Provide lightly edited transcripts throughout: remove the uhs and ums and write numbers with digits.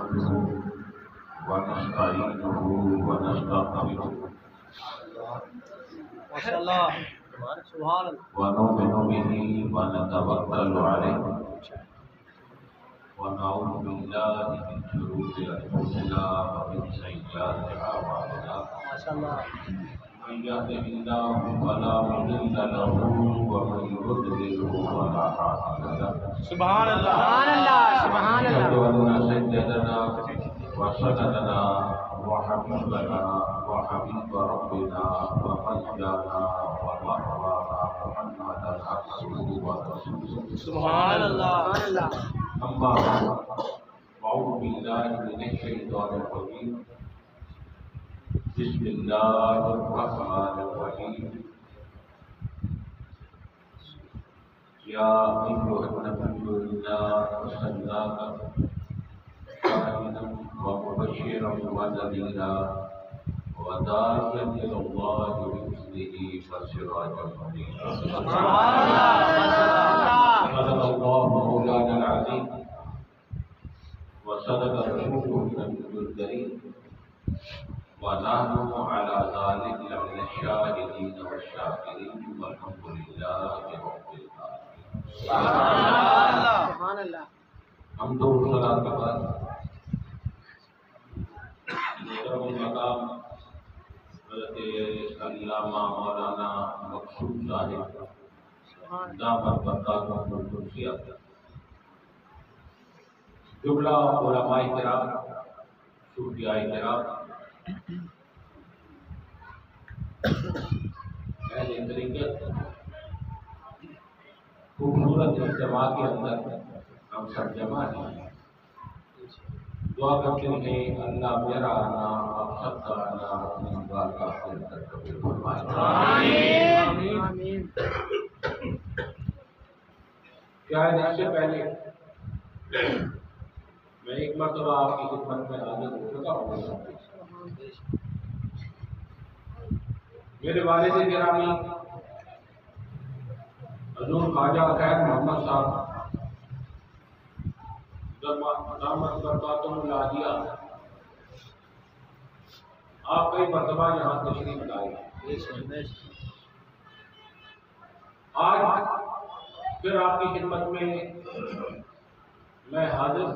نحمده ونستعينه ونستغفره ونؤمن به ونتوكل عليه ونعوذ بالله من شرور أنفسنا ومن سيئات أعمالنا من يهده الله فلا مضل له ومن يضلل فلا هادي له. سبحان اللہ سبحان اللہ سبحان أشهد اللہ. أن سيدنا وسندنا وحبيبنا وحبيب ربنا وملجأنا ومأوانا محمدا عبده ورسوله. سبحان اللہ. أما بعد أعوذ بالله من الشيطان الرجيم. بسم الله الرحمن الرحيم. يا أيها النبي إنا أرسلناك شاهدا ومبشرا ونذيرا وداعيا إلى الله بإذنه وسراجا منيرا. صدق الله مولانا العظيم وصدق رسوله النبي الكريم ونحن على ذلك لمن الشاهدين والشاكرين والحمد لله رب العالمين. سبحان اللہ. حمد و صلاۃ کے بعد محترم المقام حضرت علامہ مولانا مقصود صاحب دامت برکاتہ القدسیہ، جملہ علماء کرام، صوفیاء کرام، اہل طریقت، خوبصورت اجتماع کے اندر ہم سب جمع ہیں. دعا کرتے ہیں اللہ میرا آنا آپ سب کا آنا اپنی بارگاہ کے اندر قبول فرمائے. آمین. کیا ہے، اس سے پہلے میں ایک مرتبہ آپ کی خدمت میں حاضر ہو چکا ہوں. میرے والد گرامی حضور خواجہ خیر محمد صاحب دامت برکاتہ العالیہ، آپ کئی مرتبہ یہاں تشریف لائے. آج پھر آپ کی خدمت میں حاضر.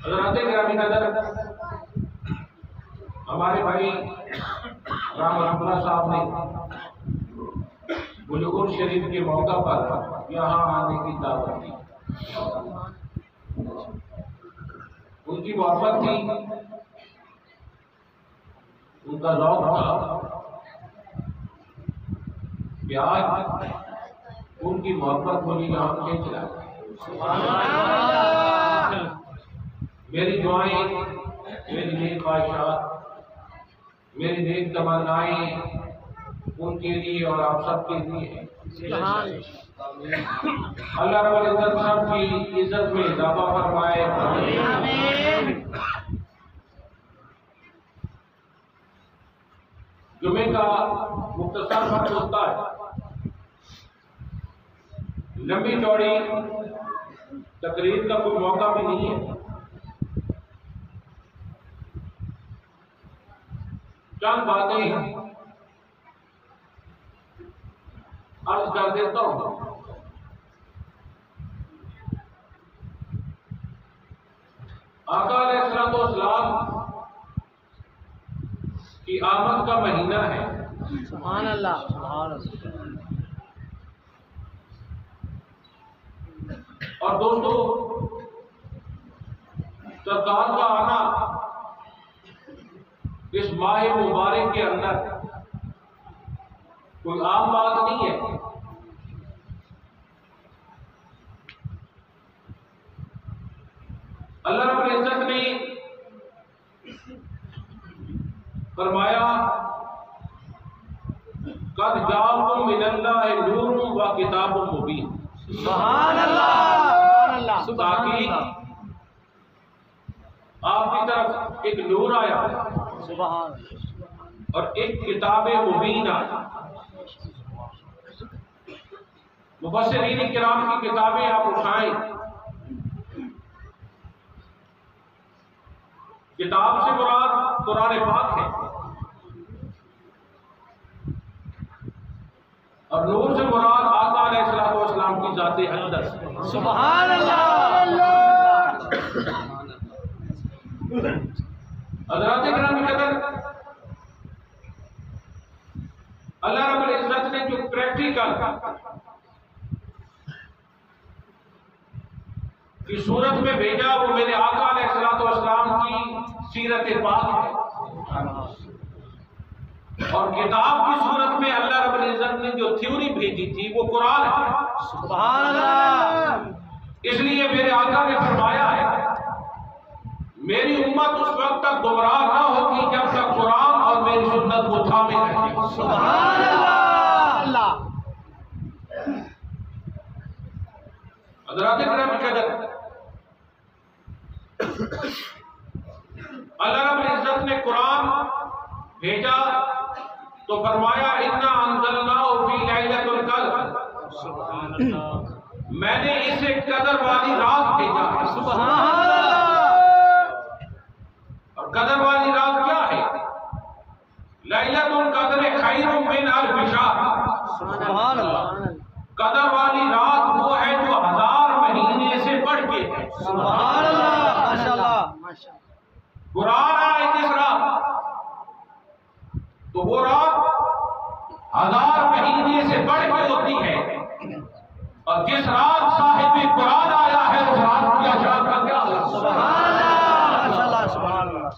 حضرات گرامی نظر، ہمارے بھائی رام رحمۃ اللہ صاحب نے بلغ شریف کے موقع پر یہاں آنے کی دعوت دی. ان کی محبت تھی، ان کا ذوق تھا کہ آج ان کی محبت مجھے یہاں کھینچ رہا ہے. میری دعائیں، میری نیک خواہشات، میری نیک تمنائیں ان کے لیے اور آپ سب کے لیے ہیں. اللہ رب العزت سب کی عزت میں اضافہ فرمائے. جمعے کا مختصر وقت ہوتا ہے، لمبی چوڑی تقریر کا کوئی موقع بھی نہیں ہے. چند باتیں عرض کر دیتا ہوں. آقا علیہ السلام کی آمد کا مہینہ ہے. سبحان اللہ. اور دوستو، سرکار کا آنا اس ماہ مبارک کے اندر کوئی عام بات نہیں ہے. اللہ رب العزت نے فرمایا قد جاءکم من اللہ نور و کتاب مبین. سبحان اللہ. تاکہ آپ کی طرف ایک نور آیا اور ایک کتاب مبین آیا. مفسرین کرام کی کتابیں آپ اٹھائیں کتاب سے مراد قرآن پاک ہے، اور نور سے مراد آقا علیہ الصلوۃ والسلام کی ذات اقدس۔ سبحان اللہ۔ حضرات کرام قدر، اللہ رب العزت نے جو پریکٹیکل کی صورت میں بھیجا وہ میرے آقا علیہ الصلوۃ والسلام کی سیرت پاک ہے، اور کتاب کی صورت میں اللہ رب العزت نے جو تھیوری بھیجی تھی وہ قرآن ہے۔ سبحان اللہ۔ اس لیے میرے آقا نے فرمایا ہے میری امت اس وقت تک گمراہ نہ ہوگی جب تک قرآن اور میری سنت کو تھامے رکھے۔ سبحان اللہ۔ حضرات کرام قدر، اللہ رب العزت نے قرآن بھیجا تو فرمایا انا انزلناہ فی لیلۃ القدر، سبحان اللہ۔ میں نے اسے قدر والی رات بھیجا۔ سبحان اللہ۔ اور قدر والی رات کیا ہے؟ لیلۃ القدر خیر من الف شہر۔ سبحان اللہ۔ قدر والی رات وہ ہے جو 1000 مہینے سے بڑھ کے ہے۔ سبحان اللہ۔ ماشاء اللہ۔ قرآن آئے جس رات تو وہ رات 1000 مہینے سے بڑھ کے ہوتی ہے، اور جس رات صاحب قرآن آیا ہے اس رات کی شان کا کیا ہے؟ سبحان اللہ۔ ماشاء اللہ۔ سبحان اللہ۔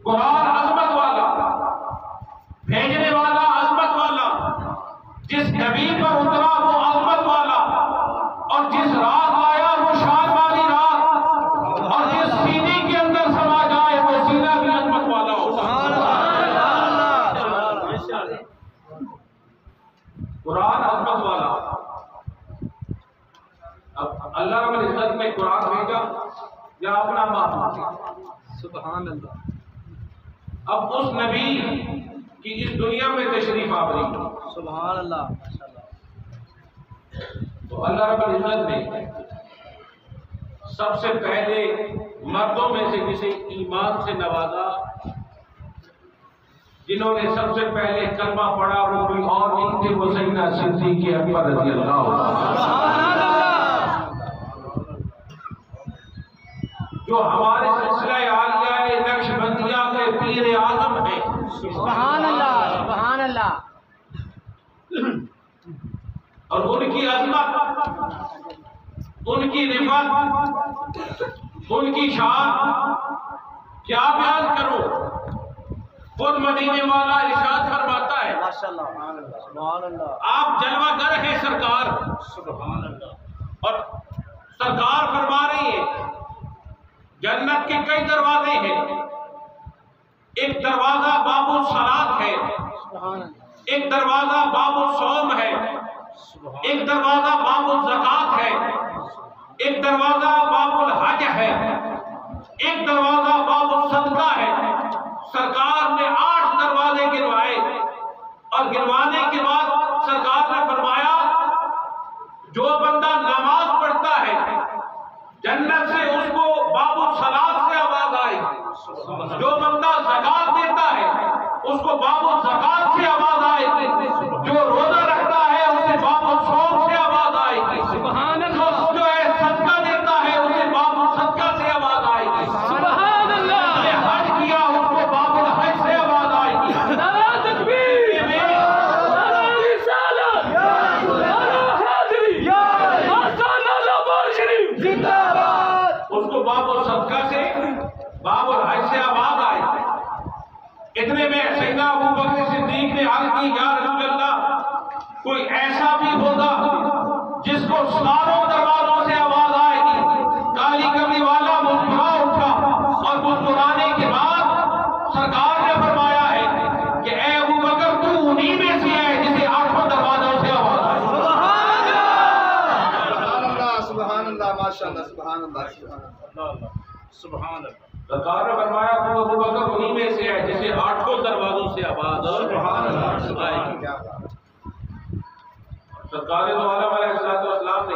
قرآن عظمت والا، بھیجنے والا عظمت والا، جس نبی پر اترا وہ عظمت والا، اور جس رات آیا وہ شان والی رات، اور جس سینے کے اندر سما جائے وہ سینہ بھی عظمت والا ہوتا۔ قرآن عظمت والا۔ اب اللہ رب العزت نے قرآن بھیجا یا اپنا معاملہ؟ سبحان اللہ۔ اب اس نبی کی اس دنیا میں تشریف آوری، سبحان اللہ۔ تو اللہ رب العزت نے سب سے پہلے مردوں میں سے جسے ایمان سے نوازا، جنہوں نے سب سے پہلے کلمہ پڑھا وہ کوئی اور نہیں تھے، وہ سیدنا صدیق اکبر رضی اللہ عنہ، جو ہمارے سلسلہ عالیہ نقش بندیہ کے پیر اعظم ہیں۔ سبحان اللہ۔ سبحان اللہ۔ اور ان کی عظمت، ان کی رفعت، ان کی شان کیا بیان کروں؟ خود مدینے والا ارشاد فرماتا ہے، ماشاءاللہ۔ سبحان اللہ۔ آپ جلوہ گر ہیں سرکار، سبحان اللہ۔ اور سرکار فرما رہی ہے جنت کے کئی دروازے ہیں، ایک دروازہ باب الصلاۃ ہے، سبحان اللہ۔ ایک دروازہ باب الصوم ہے، ایک دروازہ باب الزکات ہے، ایک دروازہ باب الحج ہے، ایک دروازہ باب الصدقہ ہے۔ سرکار نے 8 دروازے گنوائے، اور گنوانے کے بعد سرکار نے فرمایا جو بندہ نماز پڑھتا ہے جنت سے اس کو باب الصلاۃ سے آواز آئے گی، جو بندہ زکات دیتا ہے اس کو باب الزکات سے آواز آئے گی، جو روزہ رکھتا ہے اسے باب الصوم سے آواز آئے گی، سبحان اللہ۔ جو ہے صدقہ دیتا ہے اسے باب الصدقہ سے آواز آئے گی، سبحان اللہ۔ نے حج کیا اس کو باب الحج سے آواز آئے گی۔ نعرہ تکبیر، نعرہ رسالت، نعرہ حیدری، آستانہ لاہور شریف زندہ باد۔ اس کو باب الصدقہ سے، باب الحج سے آواز آئے گی۔ اتنے میں سیدنا ابو بکر صدیق نے عرض کی یا رسول اللہ کوئی ایسا بھی ہوگا جس کو ساروں دروازوں سے آواز آئے گی؟ کالی کملی والا مسکرا اٹھا، اور مسکرانے کے بعد سرکار نے فرمایا ہے کہ اے ابو بکر تو انہی میں سے ہے جسے 8 دروازوں سے آواز آئے۔ سبحان اللہ۔ سبحان اللہ۔ ماشاء اللہ۔ سبحان اللہ۔ سبحان اللہ۔ سبحان اللہ۔ سرکار نے فرمایا تو ابو بکر انہی میں سے ہے جسے 8 دروازوں سے آواز سبحان اللہ۔ آئے گی۔ کیا بات ہے۔ سرکار دو عالم علیہ السلام نے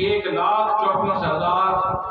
1,24,000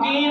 3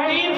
3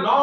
9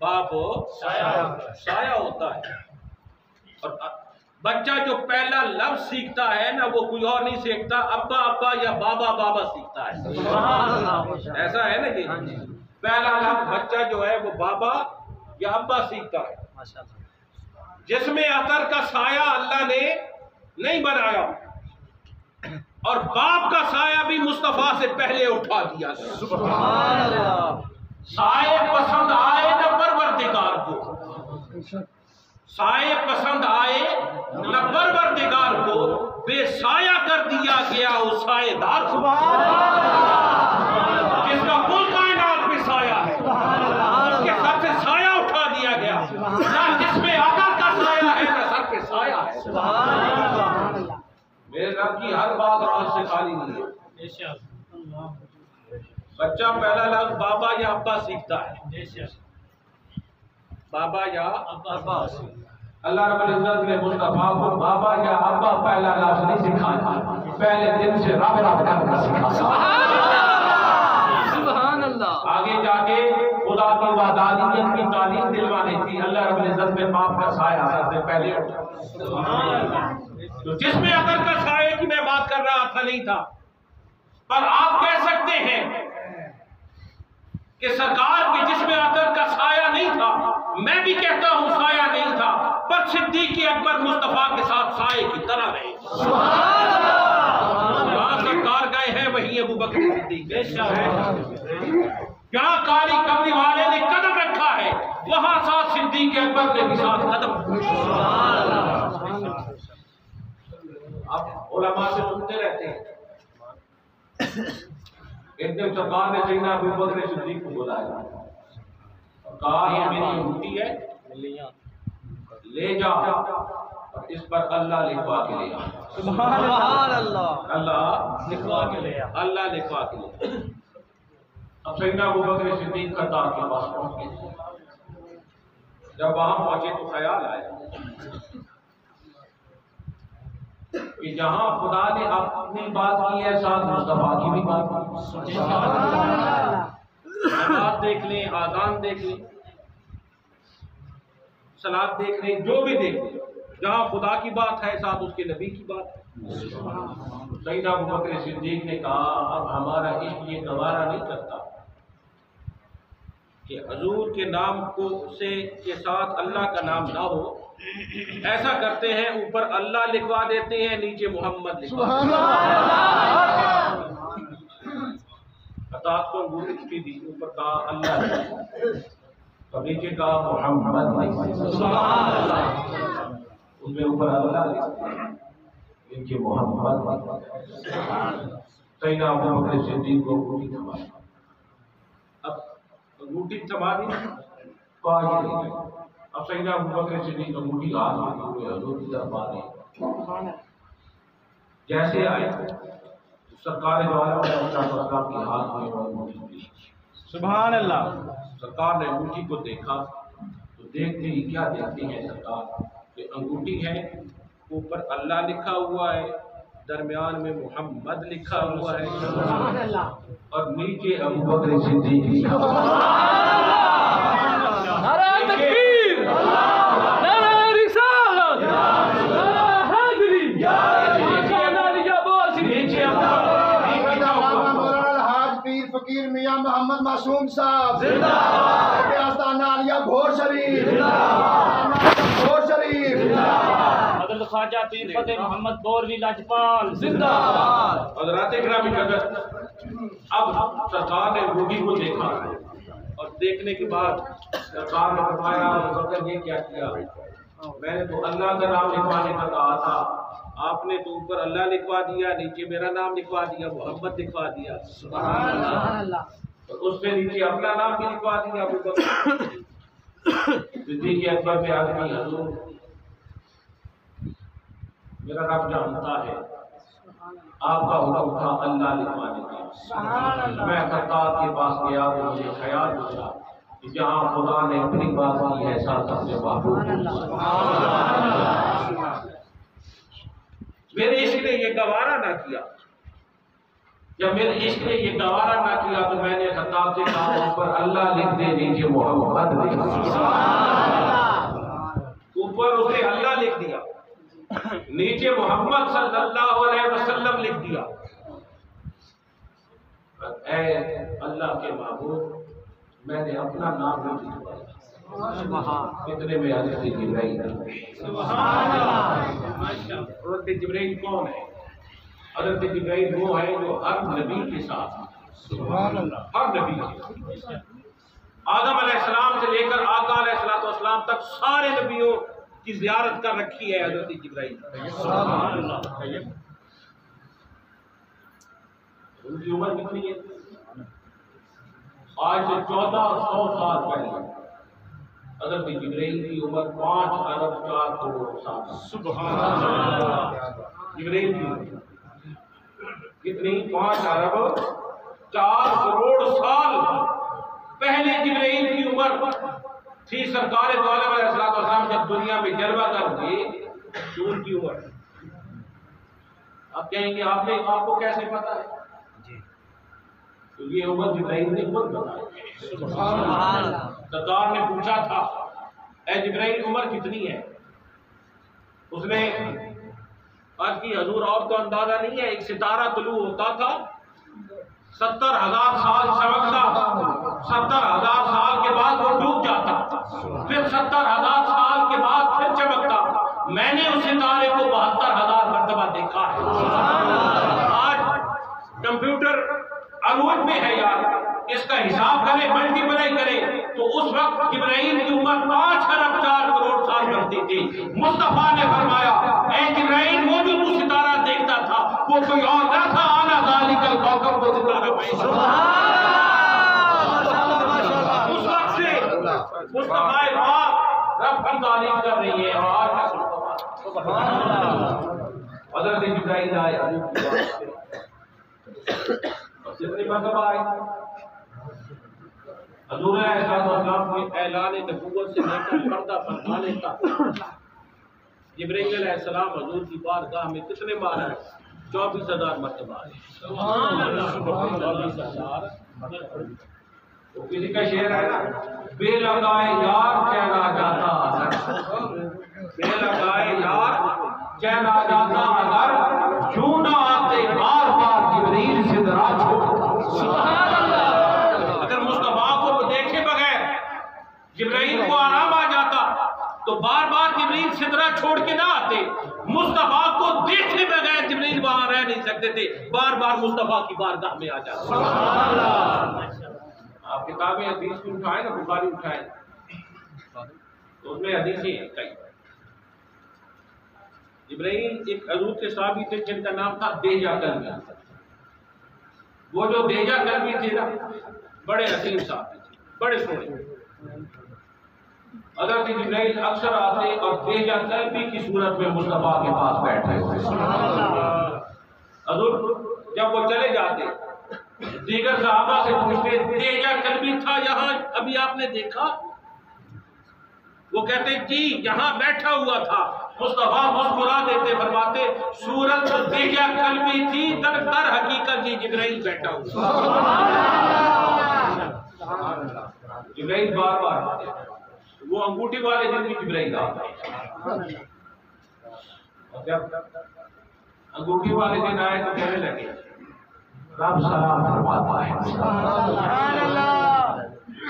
باپ سایہ ہوتا ہے. اور بچہ جو پہلا لفظ سیکھتا ہے نا وہ کوئی اور نہیں سیکھتا، ابا ابا یا بابا بابا سیکھتا ہے. ایسا ہے نا جی، پہلا لفظ بچہ جو ہے وہ بابا یا ابا سیکھتا ہے. جسم اطہر کا سایہ اللہ نے نہیں بنایا، اور باپ کا سایہ بھی مصطفیٰ سے پہلے اٹھا دیا گیا. سبحان اللہ. سائے پسند آئے نہ پروردگار کو، سائے پسند آئے نہ پروردگار کو، بے سایہ کر دیا گیا اس سائے دار کو، جس کا کل کائنات میں سایہ ہے، اس کے سر سے سایہ اٹھا دیا گیا. نہ جس میں اطہر کا سایہ ہے نہ سر پہ سایہ ہے. میرے رب کی ہر بات راز سے خالی نہیں ہے. بچہ پہلا لفظ بابا یا ابا سیکھتا ہے، بابا یا ابا. اللہ رب العزت نے مصطفیٰ کو بابا یا ابا پہلا لفظ نہیں سکھایا، پہلے دن سے رب رب کر سکھایا. سبحان اللہ. آگے جا کے خدا کی وحدانیت کی تعلیم دلوانی تھی. اللہ رب العزت نے باپ کا سایہ سر سے پہلے اٹھا. تو جس میں اطہر کا سایہ کی میں بات کر رہا تھا نہیں تھا، پر آپ کہہ سکتے ہیں کہ سرکار کے جس میں اطہر کا سایہ نہیں تھا، میں بھی کہتا ہوں سایہ نہیں تھا، پر صدیق اکبر مصطفیٰ کے ساتھ سائے کی طرح رہے. جہاں سرکار گئے ہیں وہیں ابو بکر صدیق، جہاں کالی کملی والے نے قدم رکھا ہے وہاں ساتھ صدیق اکبر نے بھی ساتھ قدم. اب علماء سے سنتے رہتے ہیں. ایک دن سرکار نے سیدنا ابو بکر صدیق کو بلایا اور کہا یہ میری انگوٹھی ہے، لے جا اور اس پر اللہ لکھوا کے لے آ. سبحان اللہ. اللہ لکھوا کے لے آ. اللہ لکھوا کے لے آ. اب سیدنا ابو بکر صدیق خطار کے پاس پہنچ گئے. جب وہاں پہنچے تو خیال آیا کہ جہاں خدا نے اپنی بات کی ہے ساتھ مصطفیٰ کی بھی بات کی. نماز دیکھ لیں، آذان دیکھ لیں، صلاۃ دیکھ لیں، جو بھی دیکھ لیں، جہاں خدا کی بات ہے ساتھ اس کے نبی کی بات ہے. سیدنا ابو بکر صدیق نے کہا اب ہمارا عشق یہ گوارا نہیں کرتا کہ حضور کے نام کو سے کے ساتھ اللہ کا نام نہ ہو. ایسا کرتے ہیں اوپر اللہ لکھوا دیتے ہیں، نیچے محمد لکھوا دیتے ہیں. عطا کو انگوٹھی دی، اوپر کہا اللہ اور نیچے کہا محمد. ان میں اوپر اللہ نیچے محمد. سیدنا ابو بکر صدیق کو انگوٹھی تھما. اب انگوٹھی تھما دی کہا یہ اب سیدنا ابو بکر صدیق انگوٹھی ہاتھ میں ہوئے حضور کی طرف آ رہے. جیسے آئے سرکار دو عالم علیہ السلام کے ہاتھ میں انگوٹھی دی. سبحان اللہ. سرکار نے انگوٹھی کو دیکھا تو دیکھتے ہی کیا دیکھتے ہیں سرکار کہ انگوٹھی ہے، اوپر اللہ لکھا ہوا ہے، درمیان میں محمد لکھا ہوا ہے اور نیچے ابو بکر صدیق لکھا ہوا ہے. نعرہ تکبیر، نعرہ رسالت، نعرہ حیدری، فقیر میاں محمد معصوم صاحب زندہ باد. آستانہ عالیہ گھور شریف زندہ باد. گھور شریف زندہ باد. حضرت خواجہ پیر فتح محمد بوروی لاجپال زندہ باد. حضرات اکرام قدر، اب سرکار نے انگوٹھی کو دیکھا اور دیکھنے کے بعد سرکار نے فرمایا ابو بکر یہ کیا کیا؟ میں نے تو اللہ کا نام لکھوانے کا کہا تھا، آپ نے تو اوپر اللہ لکھوا دیا، نیچے میرا نام لکھوا دیا، محمد لکھوا دیا. سبحان اللہ. اور اس سے نیچے اپنا نام بھی لکھوا دیا. ابو بکر صدیق اکبر پہ آدمی حضور میرا رب جانتا ہے آپ کا حکم تھا اللہ لکھوانے کا. میں خطاب کے پاس گیا تو مجھے خیال ہوا کہ جہاں خدا نے اپنی بات کی ہے ساتھ اپنے محبوب. میرے عشق نے یہ گوارا نہ کیا جب میرے عشق نے یہ گوارا نہ کیا تو میں نے خطاب سے کہا اوپر اللہ لکھ دے نیچے محمد لکھ دے. اوپر اس نے اللہ لکھ دیا, نیچے محمد صلی اللہ علیہ وسلم لکھ دیا. اے اللہ کے معبود, میں نے اپنا نام لکھ دیا. کتنے میں حضرت جبرائیل. حضرت جبرائیل کون ہے؟ حضرت جبرائیل وہ ہے جو ہر نبی کے ساتھ, ہر نبی کے ساتھ, آدم علیہ السلام سے لے کر آقا علیہ السلام تک سارے نبیوں کی زیارت کر رکھی ہے حضرت جبرائیل. ان کی عمر کتنی ہے؟ آج سے 1400 سال پہلے حضرت جبرائیل کی عمر 5 ارب 4 کروڑ سال. سبحان اللہ. جبرائیل کی عمر کتنی؟ 5 ارب 4 کروڑ سال پہلے جبرائیل کی عمر تھی. سرکار دو عالم علیہ السلام جب دنیا میں جلوہ گر ہوئے تو ان کی عمر, آپ کہیں گے آپ کو کیسے پتا ہے؟ تو یہ عمر جبرائیل نے خود بتائی. سرکار نے پوچھا تھا اے جبرائیل عمر کتنی ہے؟ اس نے آج کی حضور اور تو اندازہ نہیں ہے, ایک ستارہ طلوع ہوتا تھا 70,000 سال چمکتا, 70,000 سال کے بعد وہ ڈوب جاتا, پھر 70,000 سال کے بعد پھر چمکتا. میں نے اس ستارے کو 72,000 مرتبہ دیکھا ہے. آج کمپیوٹر عروج میں ہے یار, اس کا حساب کریں, ملٹیپلائی کریں تو اس وقت جبرائیل کی عمر 5 ارب 4 کروڑ سال بنتی تھی. مصطفیٰ نے فرمایا اے جبرائیل وہ جو تو ستارہ دیکھتا تھا وہ کوئی اور نہ تھا, آنا ذالک الکوكب, وہ ستارہ پیدا. اس وقت سے مصطفیٰ پاک رب پر تعلیم کر رہی ہے. اور آج کا سبحان اللہ حضرت جبرائیل آئے کتنی مرتبہ آئے. حضور علیہ السلام کو اعلان نبوت سے لے کر پردہ فرمانے تک جبرائیل علیہ السلام حضور کی بارگاہ میں کتنے بار آئے؟ 24,000 مرتبہ آئے. سبحان اللہ. 24,000. تو کسی کا شعر ہے نا, بے لگائے یار چین آ جاتا اگر, بے لگائے یار چین آ جاتا اگر, کیوں نہ آتے بار بار جبرائیل سدرا چھوڑ. سبحان اللہ. اگر مصطفیٰ کو دیکھے بغیر جبرائیل کو آرام آ جاتا تو بار بار جبرائیل سدرا چھوڑ کے نہ آتے. مصطفیٰ کو دیکھے بغیر جبرائیل وہاں رہ نہیں سکتے تھے, بار بار مصطفیٰ کی بارگاہ میں آ جاتے. سبحان اللہ. آپ کتابیں حدیث کو اٹھائیں نا, بخاری اٹھائیں تو اس میں حدیثیں ہیں کئی. جبرائیل ایک حضور کے صحابی تھے جن کا نام تھا دیجا کلبی. وہ جو دیجا کلبی تھے نا بڑے حسین صحابی تھے, بڑے سونے. حضرت جبرائیل اکثر آتے اور دیجا کلبی کی صورت میں مصطفیٰ کے پاس بیٹھے ہوئے. حضور جب وہ چلے جاتے دیگر صحابہ سے پوچھتے دیجا کلبی تھا یہاں ابھی آپ نے دیکھا؟ وہ کہتے جی یہاں بیٹھا ہوا تھا. مصطفیٰ مسکرا دیتے, فرماتے صورت دیجا کلبی تھی, در حقیقت یہ جبرائیل بیٹھا ہوا. جبرائیل بار بار آتے, وہ انگوٹھی والے دن بھی جبرائیل آتے. جب انگوٹھی والے دن آئے تو کہنے لگے رب سلام فرماتا ہے.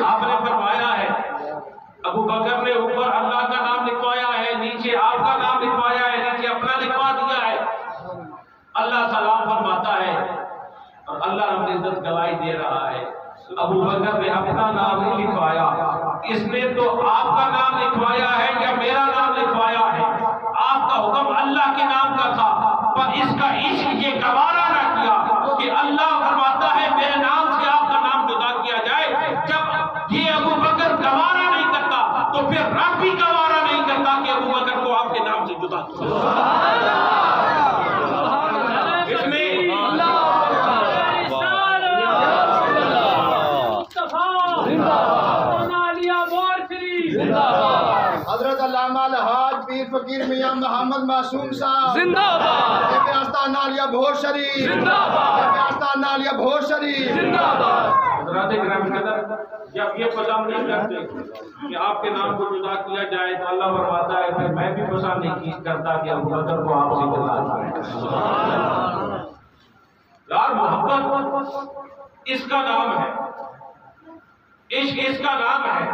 آپ نے فرمایا ہے ابو بکر نے اوپر اللہ کا نام لکھوایا ہے, نیچے آپ کا نام لکھوایا ہے, نیچے اپنا لکھوا دیا ہے. اللہ سلام فرماتا ہے اور اللہ رب العزت گواہی دے رہا ہے ابو بکر نے اپنا نام نہیں لکھوایا, اس نے تو آپ کا نام لکھوایا ہے یا میرا نام لکھوایا ہے. آپ کا حکم اللہ کے نام کا تھا پر اس کا عشق یہ گوارا نہ کیا کہ اللہ فرماتا ہے میرے نام سے آپ کا نام جدا کیا جائے. جب یہ ابو بکر گوارا نہیں کرتا تو پھر رب بھی گوارا نہیں کرتا کہ ابو بکر کو آپ کے نام سے جدا کیا. اس میں حضرت علامہ الحاج پیر فقیر میاں محمد معصوم صاحب زندہ باد جامع آستان نالیہ بھور شریف زندہ باد جامع آستان نالیہ بھور شریف زندہ باد حضرات گرامی قدر جب یہ پسند نہیں کرتے کہ آپ کے نام کو جدا کیا جائے تو اللہ فرماتا ہے کہ میں بھی پسند نہیں کرتا کہ ابو بکر کو آپ سے جدا کریں۔ یار محبت اس کا نام ہے، عشق اس کا نام ہے،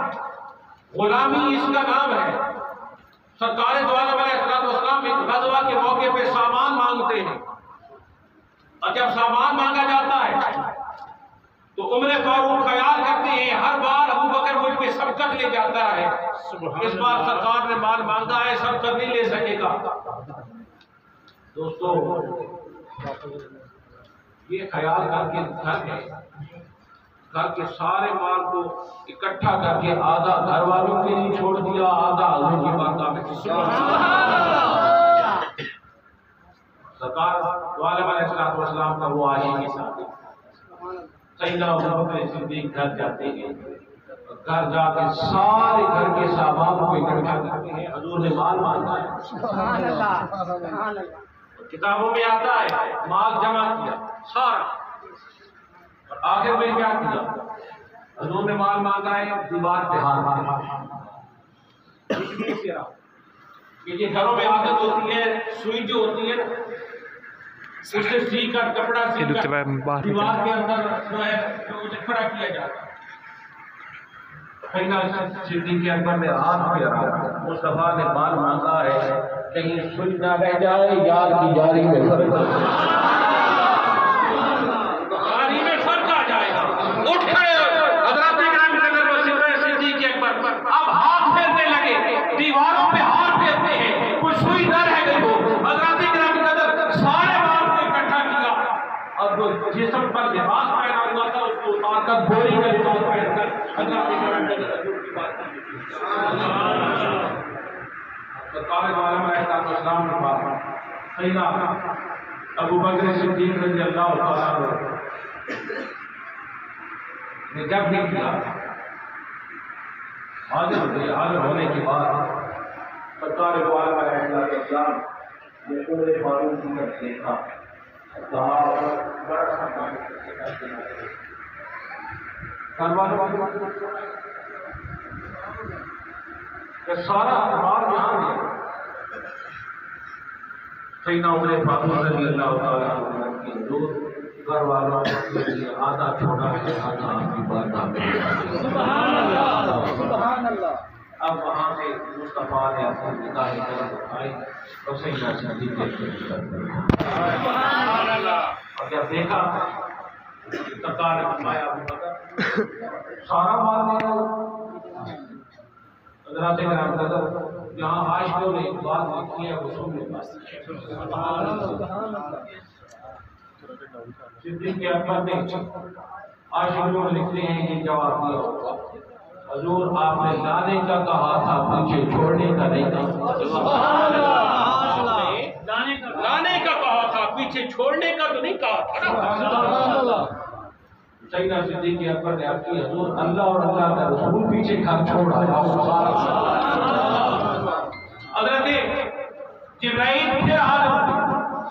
غلامی اس کا نام ہے۔ سرکار دو عالم علیہ السلام ایک غزوہ کے موقع پہ سامان مانگتے ہیں، اور جب سامان مانگا جاتا ہے تو عمر فاروق خیال کرتے ہیں ہر بار ابو بکر مجھ پہ سبقت لے جاتا ہے، اس بار سرکار نے مال مانگا ہے، سبقت نہیں لے سکے گا۔ دوستو یہ خیال کر کے گھر کے سارے مال کو اکٹھا کر کے آدھا گھر والوں کے لیے چھوڑ دیا، آدھا حضور کی بارگاہ میں۔ سرکار دو عالم علیہ السلام کا وہ عاشق کے ساتھ سیدنا ابو بکر صدیق گھر جاتے ہیں، گھر جا کے سارے گھر کے سامان کو اکٹھا کرتے ہیں، حضور نے مال مانگا ہے، کتابوں میں آتا ہے مال جمع کیا سارا، اور آخر میں کیا کیا؟ حضور نے مال مانگا ہے، دیوار پہ ہاتھ مارا۔ یہ گھروں میں عادت ہوتی ہے، سوئی جو ہوتی ہے اسے سی کر کپڑا سی کر دیوار کے اندر جو ہے اسے کھڑا کیا جاتا ہے۔ صدیق اکبر نے ہاتھ پھیرا، مصطفیٰ نے مال مانگا ہے، کہیں سوئی نہ رہ جائے، یار کی جاری میں فرق جاری میں فرق آ جائے گا۔ اٹھ کھڑے حضرات گرامی قدر و صدیق اکبر اب ہاتھ پھیرنے لگے، دیواروں پہ ہاتھ پھیرتے ہیں، کوئی سوئی نہ رہ گئی ہو۔ حضرات گرامی قدر سارے مال کو اکٹھا کیا، اب جو جسم پر لباس پہنا ہوا تھا اس کو اتار کر بوری کا لباس پہن کر حضرات گرامی قدر حضور کی بات کی۔ سرکار دو عالم علیہ السلام نے کہا سیدنا ابو بکر صدیق رضی اللہ تعالیٰ عنہ نے جب بھی کیا حاضر ہونے کے بعد سرکار دو عالم علیہ السلام نے عمر فاروق کی طرف دیکھا، کہا بڑا سا کام کہ سارا اعمال جہاں ہے سیدنا عمر فاروق رضی اللہ تعالیٰ عنہ کی حضور گھر والوں کے لیے آدھا چھوڑا ہے، آدھا آپ کی بارگاہ میں۔ سبحان اللہ سبحان اللہ۔ اب وہاں سے مصطفیٰ نے اپنی نگاہ طرف اٹھائی اور سیدنا صدیق سبحان اللہ، اور جب دیکھا سرکار نے فرمایا ابو بکر سارا مال لے لو۔ حضرات کرام قدر یہاں عاشقوں نے ایک بات لکھی ہے، وہ سن لیں۔ صدیق اکبر نے عاشقوں نے لکھتے ہیں یہ جواب دیا ہوگا، حضور آپ نے لانے کا کہا تھا، پیچھے چھوڑنے کا نہیں کہا۔ لانے کا کہا تھا، پیچھے چھوڑنے کا تو نہیں کہا تھا۔ سیدنا صدیق اکبر نے اپنی حضور اللہ اور اللہ کا رسول پیچھے گھر چھوڑا۔ حضرت جبرائیل پھر حاضر ہوتے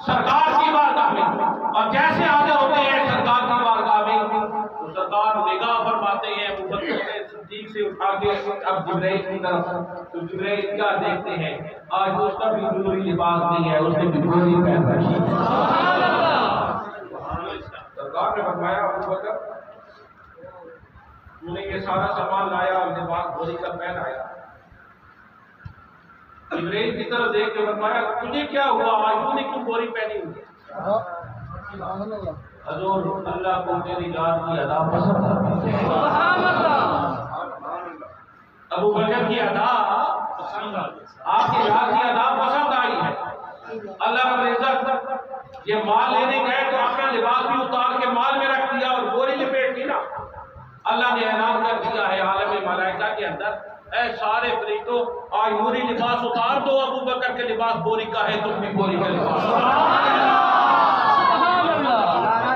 سرکار کی بارگاہ میں، اور جیسے حاضر ہوتے ہیں سرکار کی بارگاہ میں تو سرکار نگاہ فرماتے ہیں ابو بکر نے صدیق سے اٹھا کے اب جبرائیل کی طرف، تو جبرائیل کیا دیکھتے ہیں؟ آج اس کا بھی نوری لباس نہیں ہے، اس نے بھی نوری پہن رکھی ہے۔ سرکار نے فرمایا ابو بکر تو نے یہ سارا سامان لایا اور لباس بوری کا پہن آیا۔ جبرائیل کی طرف دیکھ کے فرمایا تجھے کیا ہوا، آج تو نے کیوں بوری پہنی ہوئی؟ حضور اللہ کو تیری ذات کی ادا پسند ہے۔ ابو بکر کی ادا آپ کی ذات کی ادا پسند آئی ہے۔ اللہ رب العزت یہ مال لینے گئے تو اپنا لباس بھی اتار کے مال میں رکھ دیا اور بوری لپیٹ دی نا۔ اللہ نے اعلان کر دیا ہے عالم ملائکہ کے اندر، اے سارے فرشتوں آج نوری لباس اتار دو، ابو بکر کے لباس بوری کا ہے، تم بھی بوری کا لباس۔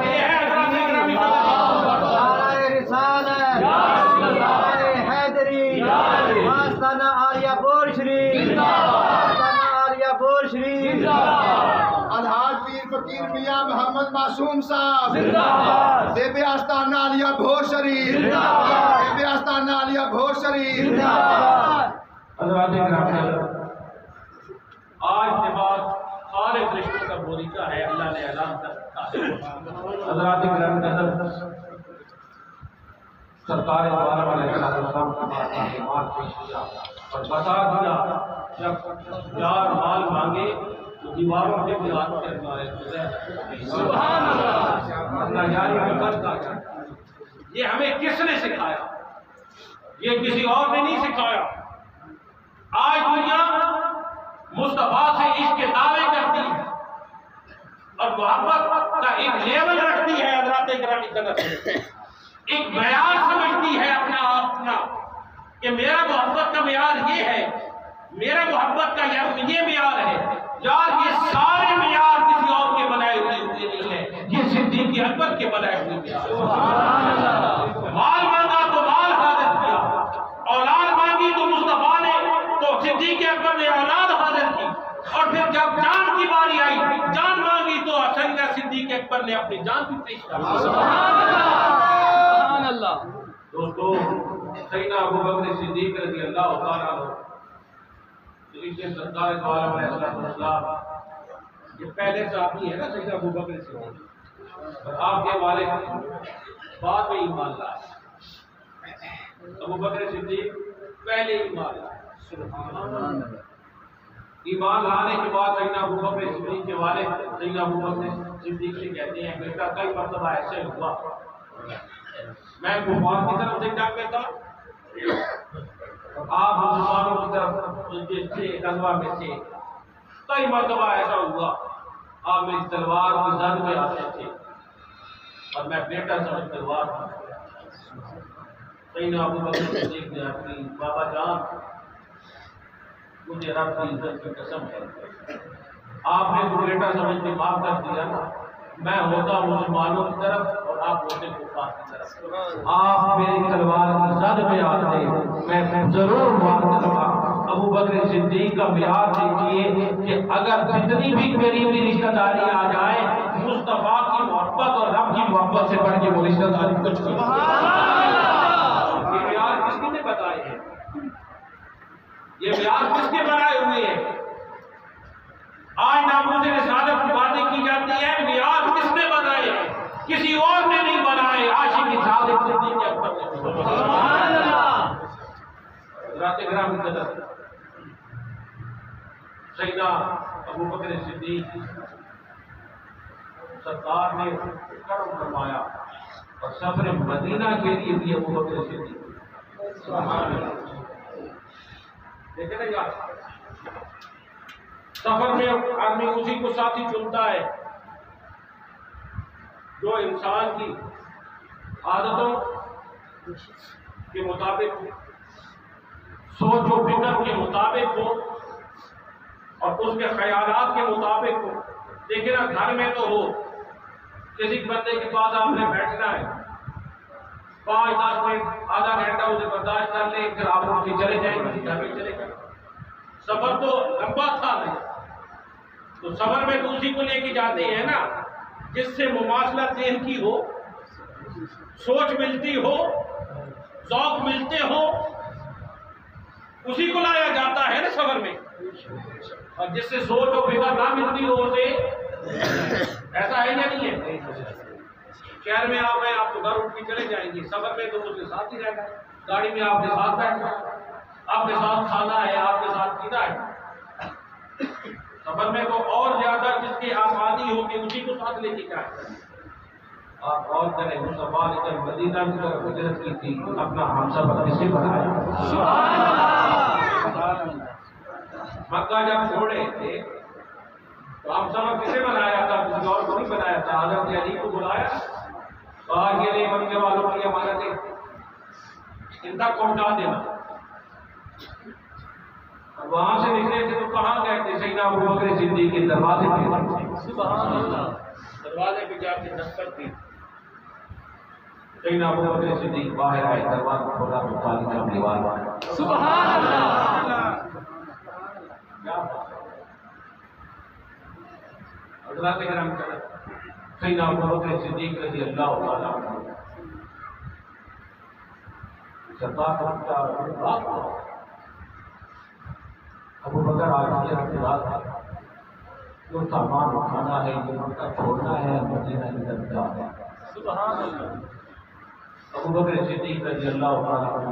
یہ ہے حضرات گرامی حیدری آستانہ عالیہ بھور شریف شریف الحاج پیر فقیر میاں محمد معصوم صاحب زندہ باد بے آستانہ عالیہ بھور شریف بے آستانہ عالیہ بھور شریف حضرات کرام، آج کے بعد سارے فرشتوں کا بوریچہ ہے، اللہ نے اعلان کر رکھا ہے۔ حضرات کرام، سرکار دوبارہ علیہ السلام کی بات کا مال پیش کیا اور بتا دیا جب یار مال مانگے تو دیواروں پہ بھی ہاتھ کرنا سبحان اللہ، اپنا یاری مقدس کا۔ یہ ہمیں کس نے سکھایا؟ یہ کسی اور نے نہیں سکھایا۔ آج دنیا مصطفیٰ سے عشق کے دعوے کرتی ہے اور محبت کا ایک لیول رکھتی ہے، حضرات گرامی قدر، ایک معیار سمجھتی ہے اپنا کہ میرا محبت کا معیار یہ ہے، میرا محبت کا یہ معیار ہے۔ یار یہ سارے معیار کسی اور کے بنائے ہوئے نہیں ہیں، یہ صدیق اکبر کے بنائے ہوئے معیار۔ مال مانگا تو مال حاضر کیا، اولاد مانگی تو مصطفیٰ نے، تو صدیق اکبر نے اولاد حاضر کی، اور پھر جب جان کی باری آئی، جان مانگی تو سیدنا صدیق اکبر نے اپنی جان بھی پیش کر اللہ۔ دوستو، سیدنا ابوبکر صدیق رضی اللہ تعالیٰ عنہ، اس کے سرکار دو عالم علیہ السلام، یہ پہلے صحابی ہے نا سیدنا ابوبکر صدیق، اور آپ کے والد بعد میں ایمان لائے۔ ابوبکر صدیق پہلے ایمان لائے، سبحان اللہ۔ ایمان لانے کے بعد سیدنا ابوبکر صدیق کے والد سیدنا ابوبکر صدیق سے کہتے ہیں، بیٹا کئی مرتبہ ایسے ہوا میں کفار کی طرف سے جنگ میں تھا، آپ مسلمانوں کی طرف سے غزوہ میں سے، کئی مرتبہ ایسا ہوا آپ میری تلوار کی زد میں آتے تھے اور میں بیٹا سمجھ کر وار تھا۔ سیدنا ابوبکر صدیق نے اپنی بابا جان مجھے رب کی عزت کی قسم ہے، آپ نے تو بیٹا سمجھ کے معاف کر دیا نا، میں ہوتا مسلمانوں کی طرف اور آپ ہوتے کفار کی طرف، آپ میری تلوار کی زد میں آتے میں ضرور معاف کروں گا۔ ابوبکر صدیق کا معیار دیکھیے کہ اگر جتنی بھی قریبی رشتہ داری آ جائے، مصطفیٰ کی محبت اور رب کی محبت سے بڑھ کے وہ رشتہ داری کچھ نہیں۔ یہ معیار کس نے بتائے ہیں؟ یہ معیار کس کے بنائے ہوئے ہیں؟ آج ناموز رسالت کی باتیں کی جاتی ہے، معیار کس نے بنائے ہیں؟ کسی اور نے نہیں بنائے، عاشق صادق صدیق اکبر نے۔ سبحان اللہ۔ حضرات گرامی قدر، سیدنا ابوبکر صدیق سرکار نے کرم فرمایا اور سفر مدینہ کے لیے بھی ابوبکر صدیق، سبحان اللہ، دیکھیں نا یار، سفر میں آدمی اسی کو ساتھی چنتا ہے جو انسان کی عادتوں کے مطابق، سوچ و فکر کے مطابق ہو اور اس کے خیالات کے مطابق ہو۔ دیکھیں نا، گھر میں تو ہو، کسی بندے کے پاس آپ نے بیٹھنا ہے، 5-10 منٹ آدھا گھنٹہ اسے برداشت کر لیں، پھر آپ اٹھ کے چلے جائیں گے، گھر میں چلے جائیں۔ سفر تو لمبا تھا نہیں، تو سفر میں تو اسی کو لے کے جاتے ہیں نا جس سے مماثلت ذہن کی ہو، سوچ ملتی ہو، ذوق ملتے ہو، اسی کو لایا جاتا ہے نا سفر میں۔ اور جس سے سوچ و فکر نہ ملتی ہو اسے، ایسا ہے یا نہیں ہے؟ شہر میں آپ ہیں، آپ تو گھر اٹھ کے چلے جائیں گے، سفر میں تو اس کے ساتھ ہی رہنا ہے، گاڑی میں آپ کے ساتھ بیٹھنا ہے، آپ کے ساتھ کھانا ہے، آپ کے ساتھ پینا ہے۔ سفر میں تو اور زیادہ جس کی آپ عادی ہو کے اسی کو ساتھ لے کے جائیں۔ آپ اور کریں، مصطفیٰ نے جب مدینہ کی طرف ہجرت کی تھی، اپنا ہمسفر کسے بنایا؟ سبحان اللہ۔ مکہ جب چھوڑے تھے تو ہمسفر کسے بنایا تھا؟ کسی اور کو نہیں بنایا تھا، حضرت علی کو بلایا، کہا یہ نہیں مکے والوں کی امانت ہے، ان تک پہنچا دینا۔ وہاں سے نکلے تھے تو کہاں گئے تھے؟ سیدنا ابوبکر صدیق کے دروازے پہ، سبحان اللہ، دروازے پہ جا کے دستک دی۔ سیدنا ابوبکر صدیق باہر آئے، دروازہ کھولا تو خالی تھا، دیوار، سبحان اللہ۔ حضرات کرام سیدنا ابو بکر صدیق رضی اللہ تعالیٰ عنہ سرکار کا رات ابو بکر آج کی رات جو سامان اٹھانا ہے جو مکہ چھوڑنا ہے مدینہ کی طرف جانا ہے. سبحان اللہ. ابو بکر صدیق رضی اللہ تعالیٰ عنہ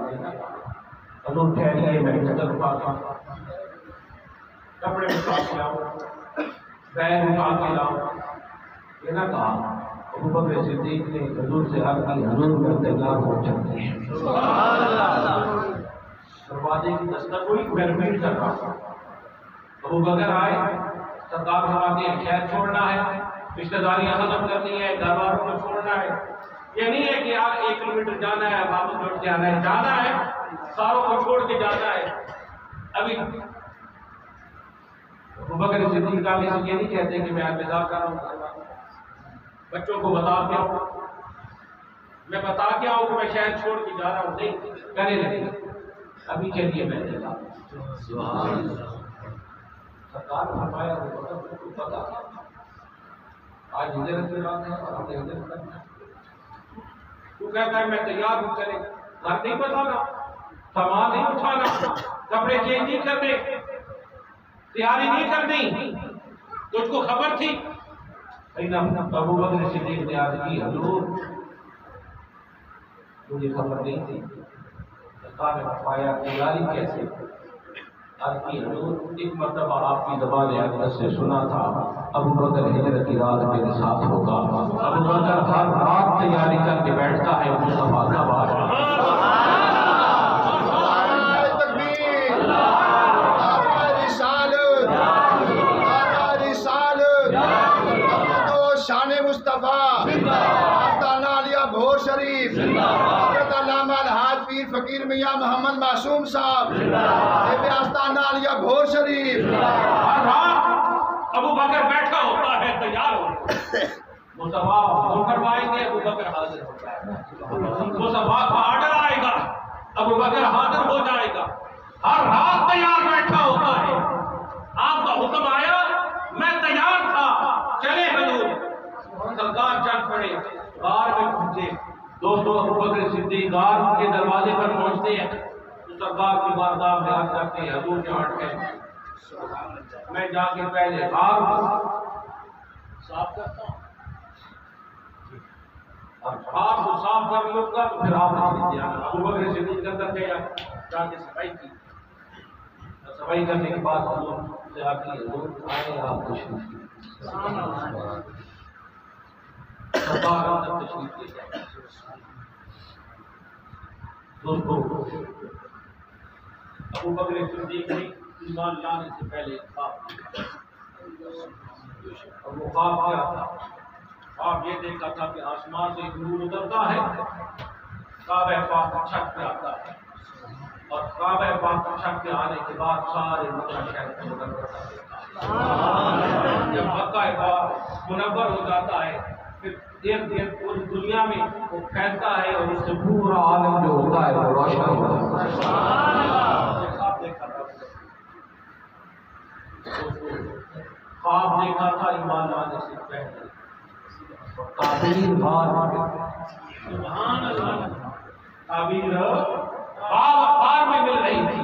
حضور ٹھہریے میں چدر اٹھا کپڑے اٹھا کے لاؤ بیگ اٹھا کے لاؤ یہ نہ کہا. ابو بکر صدیق نے حضور سے عرض کی حضور میں تیار ہو چکتے ہیں. دروازے کی دستک ہوئی میں ریپیٹ کر رہا ہوں. ابو بکر آئے سرکار فرماتے ہیں شہر چھوڑنا ہے رشتہ داریاں ختم کرنی ہے گھر والوں کو چھوڑنا ہے. یہ نہیں ہے کہ یار 1 کلومیٹر جانا ہے واپس لوٹ کے آنا ہے. جانا ہے ساروں کو چھوڑ کے جانا ہے. ابھی ابو بکر صدیق علیہ السلام یہ نہیں کہتے کہ میں الوداع کر رہا ہوں بچوں کو بتا کے آؤں میں بتا کے آؤں کہ میں شہر چھوڑ کے جا رہا ہوں. نہیں کرے لگے ابھی چلیے میں نے کہا سرکار فرمایا تو پتا آج ہجرت کی رات ہے اور ہم نے ہجرت کرنا ہے. تو کہتا ہے میں تیار ہوں چلے گھر نہیں بتانا سامان نہیں اٹھانا کپڑے چینج نہیں کرنے تیاری نہیں کرنی تجھ کو خبر تھی. ابو بکر صدیق نے عرض کی حضور مجھے خبر نہیں تھی. سرکار نے فرمایا تیاری کیسے؟ عرض کی حضور ایک مرتبہ آپ کی زبان اقدس سے سنا تھا ابو بکر ہجرت کی رات میرے ساتھ ہوگا. ابو بکر ہر رات تیاری کر کے بیٹھتا ہے مصطفیٰ کا بات شان مصطفیٰ آستانہ علیہ بھور شریف حضرت علامہ الحاج پیر فقیر میاں محمد معصوم صاحب آستانہ علیہ بھور شریف. ہر رات ابو بکر بیٹھا ہوتا ہے تیار ہوتا ہے. مصطفیٰ حکم کروائیں گے ابو بکر حاضر ہوتا ہے. مصطفیٰ کا آرڈر آئے گا ابو بکر حاضر ہو جائے گا. ہر رات تیار بیٹھا ہوتا ہے. آپ کا حکم آیا میں تیار تھا چلے حضور. سرکار چل پڑے غار میں پہنچے. دوستوں ابو بکر صدیق غار کے دروازے پر پہنچتے ہیں تو سرکار کی بارگاہ میں عرض کرتے ہیں حضور جہاں ہے میں جا کے پہلے غار صاف کرتا ہوں اور غار کو صاف کر لوں گا تو پھر آپ نے ابو بکر صدیق کے اندر گیا جا کے صفائی کی. صفائی کرنے کے بعد حضور سے آ کے حضور آئے آپ تشریف دوستو ابو بکر صدیق نے ایمان لانے سے پہلے خواب اور وہ خواب کیا تھا؟ خواب یہ دیکھا تھا کہ آسمان سے ایک نور اترتا ہے کعبہ پاک چھت پہ آتا ہے اور کعبہ پاک چھت پہ آنے کے بعد سارے مکہ شہر کو منور کر دیتا ہے. جب مکہ پاک منور ہو جاتا ہے پھر ایک دن پوری دنیا میں وہ پھیلتا ہے اور اس سے پورا عالم جو ہوتا ہے وہ روشن ہوتا ہے. خواب دیکھا تھا ایمان لانے سے پہلے تعبیر تعبیر خواب میں مل رہی تھی.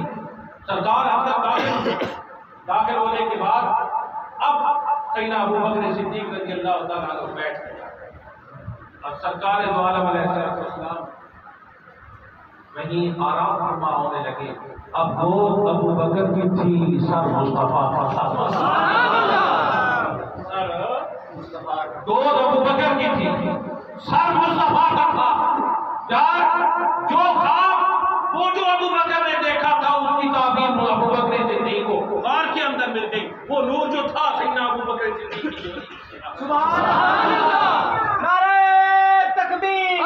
سرکار اندر داخل ہونے کے بعد اب سیدنا ابو بکر صدیق رضی اللہ تعالیٰ عنہ بیٹھ گئے اور سرکار دو عالم علیہ السلام وہیں آرام فرما ہونے لگے. اب دو ابو بکر کی تھی سر مصطفیٰ کا دو ابو بکر کی تھی سر مصطفیٰ کا تھا. یار جو خواب وہ جو ابو بکر نے دیکھا تھا اس کی تعبیر ابو بکر صدیق کو غار کے اندر مل گئی. وہ نور جو تھا سیدنا ابو بکر صدیق کی سبحان اللہ. نعرہ تکبیر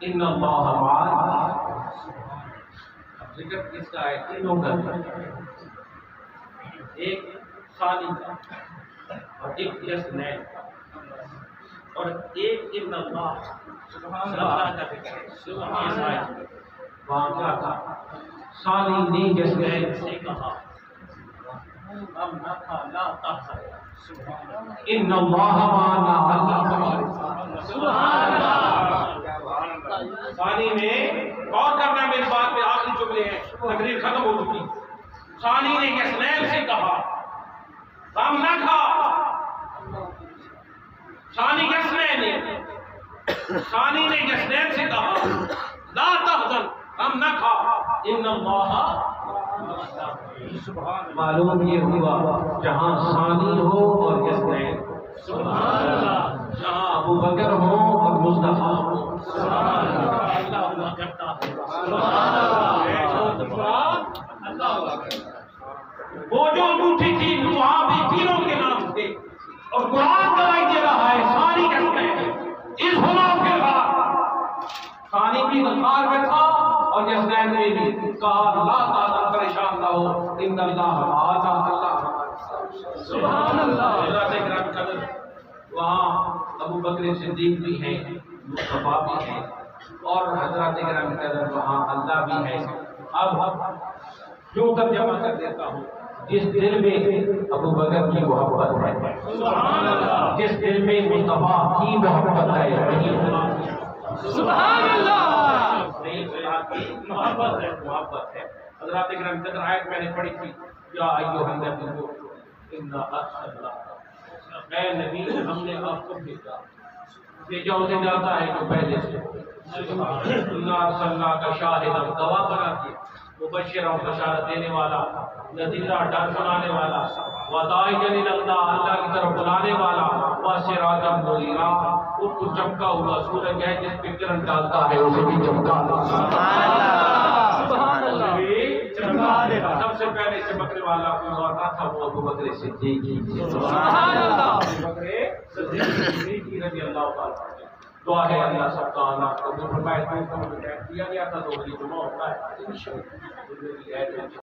ان اللہ معنا، ذکر کس کا ہے؟ تینوں کا، ایک ثانی کا اور ایک یسنین اور ایک ابن اللہ سبحان اللہ کا ذکر ہے۔ سبحان اللہ، وہاں کیا تھا؟ ثانی نے یسنین سے کہا ہم نہ تھا لا تحزن ان اللہ معنا، اللہ سبحان اللہ۔ ثانی نے غور کرنا میری بات پہ، آخری جملے ہیں، تقریر ختم ہو چکی۔ ثانی نے یسنین سے کہا ہم نہ کھا، ثانی نے یسنین سے کہا لا تحزن ہم نہ کھا ان اللہ۔ معلوم یہ ہوا جہاں ثانی ہو اور یسنین، سبحان اللہ، جہاں ابو بکر ہو اور مصطفیٰ ہو، سبحان اللہ، اللہ ہوا کرتا ہے، سبحان اللہ۔ وہ جو انگوٹھی تھی وہاں بھی تینوں کے نام تھے، اور قرآن گواہی دے رہا ہے ثانی یسنین اس ہما کے بعد ثانی کی غار میں تھا اور یسنین نے بھی کہا لا تحزن، پریشان نہ ہو ان اللہ معنا، اللہ سبحان اللہ۔ حضرات کرام قدر، وہاں ابو بکر صدیق بھی ہیں، مصطفیٰ بھی ہیں، اور حضرات کرام قدر وہاں اللہ بھی ہے۔ اب جو ترجمہ کر دیتا ہوں، جس دل میں ابو بکر کی محبت ہے، سبحان اللہ، جس دل میں مصطفیٰ کی محبت ہے، وہی اللہ، سبحان اللہ، محبت ہے، محبت ہے۔ حضرات کرام قدر، آیت میں نے پڑھی تھی یا ایھا النبی انا ارسلناک، اے نبی ہم نے آپ کو بھیجا، بھیجا اسے جاتا ہے جو پہلے سے، انا ارسلناک شاہدا، گواہ بنا کے، مبشر اور بشارت دینے والا، نذیرہ ڈر سنانے والا، وداعیا الی اللہ، اللہ کی طرف بلانے والا، وسراجا منیرا، ان کو چمکا ہوا سورج ہے جس پہ کرن ڈالتا ہے اسے بھی چمکا دے، سبحان اللہ، سبحان اللہ، چمکا دے۔ سب سے پہلے چمکنے والا کوئی اور نہ تھا، وہ ابو بکر صدیق، سبحان اللہ، ابو بکر صدیق رضی اللہ تعالیٰ عنہ۔ دعا ہے اللہ سب کا آنا قبول فرمائے۔ دیا گیا تھا تو جمعہ ہوتا ہے